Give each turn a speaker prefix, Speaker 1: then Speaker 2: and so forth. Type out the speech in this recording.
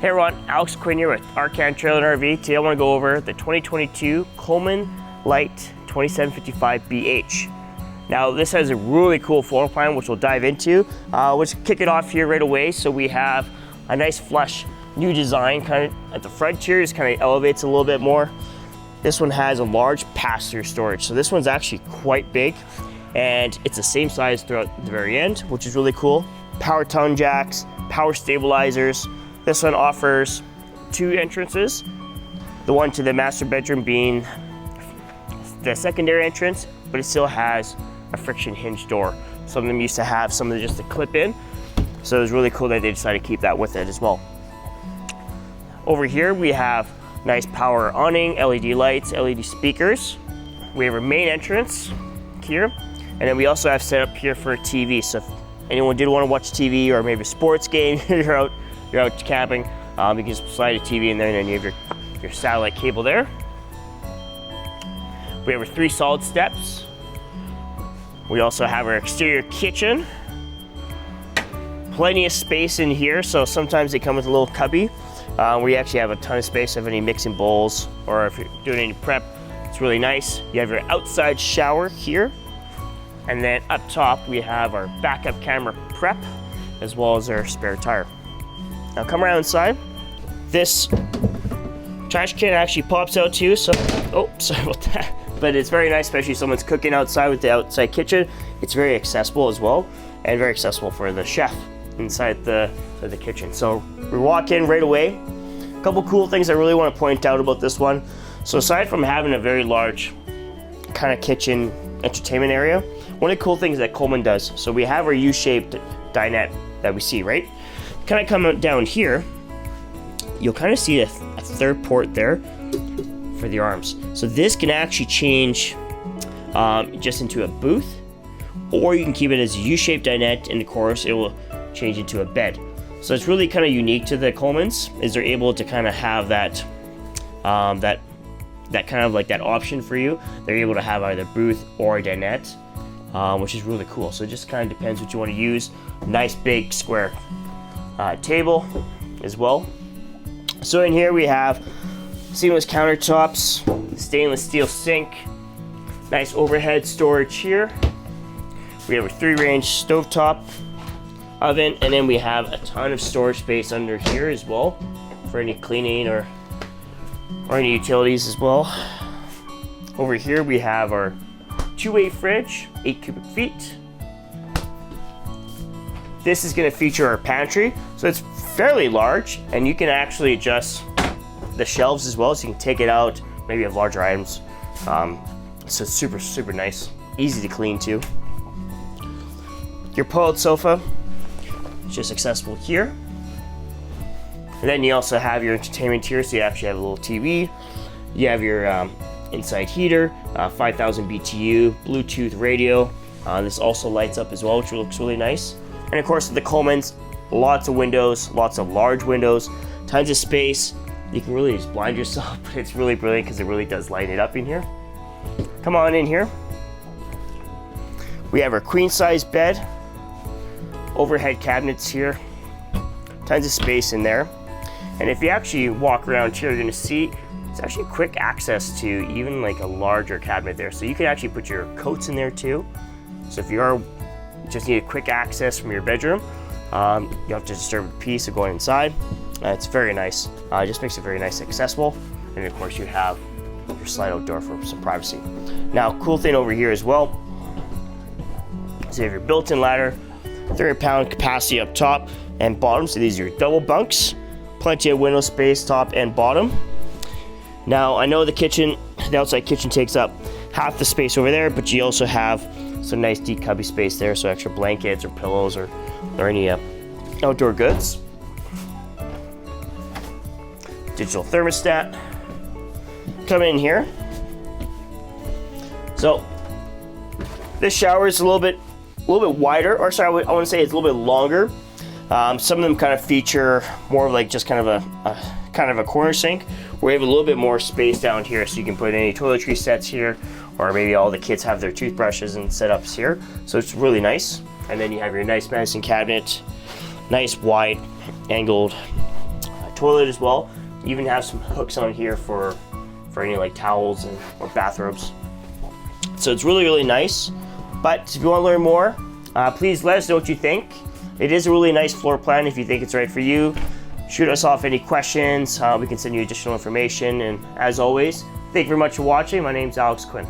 Speaker 1: Hey everyone, Alex Quinn here with Arcan Trailer and RV. Today I want to go over the 2022 Coleman Light 2755BH. Now this has a really cool floor plan which we'll dive into. Let's kick it off here right away. So we have a nice flush new design kind of at the front here, just kind of elevates a little bit more. This one has a large pass-through storage. So this one's actually quite big and it's the same size throughout the very end, which is really cool. Power tongue jacks, power stabilizers. This one offers two entrances, the one to the master bedroom being the secondary entrance, but it still has a friction hinge door. Some of them used to have some of them just to clip in, so it was really cool that they decided to keep that with it as well. Over here we have nice power awning, LED lights, LED speakers. We have our main entrance here, and then we also have set up here for a TV. So if anyone did want to watch TV or maybe a sports game, you're out camping, you can just slide a TV in there and then you have your satellite cable there. We have our 3 solid steps. We also have our exterior kitchen. Plenty of space in here, so sometimes they come with a little cubby where you actually have a ton of space if any mixing bowls or if you're doing any prep. It's really nice. You have your outside shower here. And then up top we have our backup camera prep as well as our spare tire. Now come around inside. This trash can actually pops out too, so, oh, sorry about that. But it's very nice, especially if someone's cooking outside with the outside kitchen. It's very accessible as well, and very accessible for the chef inside the kitchen. So we walk in right away. A couple cool things I really want to point out about this one. So aside from having a very large kind of kitchen entertainment area, one of the cool things that Coleman does, so we have our U-shaped dinette that we see, right? Kind of come down here, you'll kind of see a third port there for the arms. So this can actually change just into a booth, or you can keep it as a U-shaped dinette, and of course it will change into a bed. So it's really kind of unique to the Colemans, is they're able to kind of have that that kind of like that option for you. They're able to have either booth or a dinette, which is really cool. So it just kind of depends what you want to use. Nice big square table as well. So in here we have seamless countertops, stainless steel sink, nice overhead storage here. We have a 3-range stovetop oven, and then we have a ton of storage space under here as well for any cleaning or any utilities as well. Over here we have our 2-way fridge, 8 cubic feet. This is going to feature our pantry, so it's fairly large, and you can actually adjust the shelves as well, so you can take it out, maybe have larger items. So it's super nice, easy to clean too. Your pull-out sofa is just accessible here, and then you also have your entertainment here, so you actually have a little TV. You have your inside heater, 5000 BTU, Bluetooth radio. This also lights up as well, which looks really nice. And of course, the Colemans, lots of windows, lots of large windows, tons of space. You can really just blind yourself, but it's really brilliant because it really does light it up in here. Come on in here. We have our queen size bed, overhead cabinets here, tons of space in there. And if you actually walk around here, you're gonna see it's actually quick access to even like a larger cabinet there. So you can actually put your coats in there too. So if you just need a quick access from your bedroom, you don't have to disturb the peace of going inside. It's very nice. It just makes it very nice and accessible. And of course you have your slide out door for some privacy. Now, cool thing over here as well, so you have your built-in ladder, 300-pound capacity up top and bottom. So these are your double bunks, plenty of window space top and bottom. Now, I know the outside kitchen takes up half the space over there, but you also have some nice deep cubby space there, so extra blankets or pillows or any outdoor goods. Digital thermostat. Come in here. So this shower is a little bit wider, or sorry, I want to say it's a little bit longer. Some of them kind of feature more of like just kind of a corner sink. We have a little bit more space down here, so you can put any toiletry sets here, or maybe all the kids have their toothbrushes and setups here. So it's really nice. And then you have your nice medicine cabinet, nice wide angled toilet as well. You even have some hooks on here for any like towels or bathrobes. So it's really, really nice. But if you want to learn more, please let us know what you think. It is a really nice floor plan if you think it's right for you. Shoot us off any questions. We can send you additional information. And as always, thank you very much for watching. My name's Alex Quinn.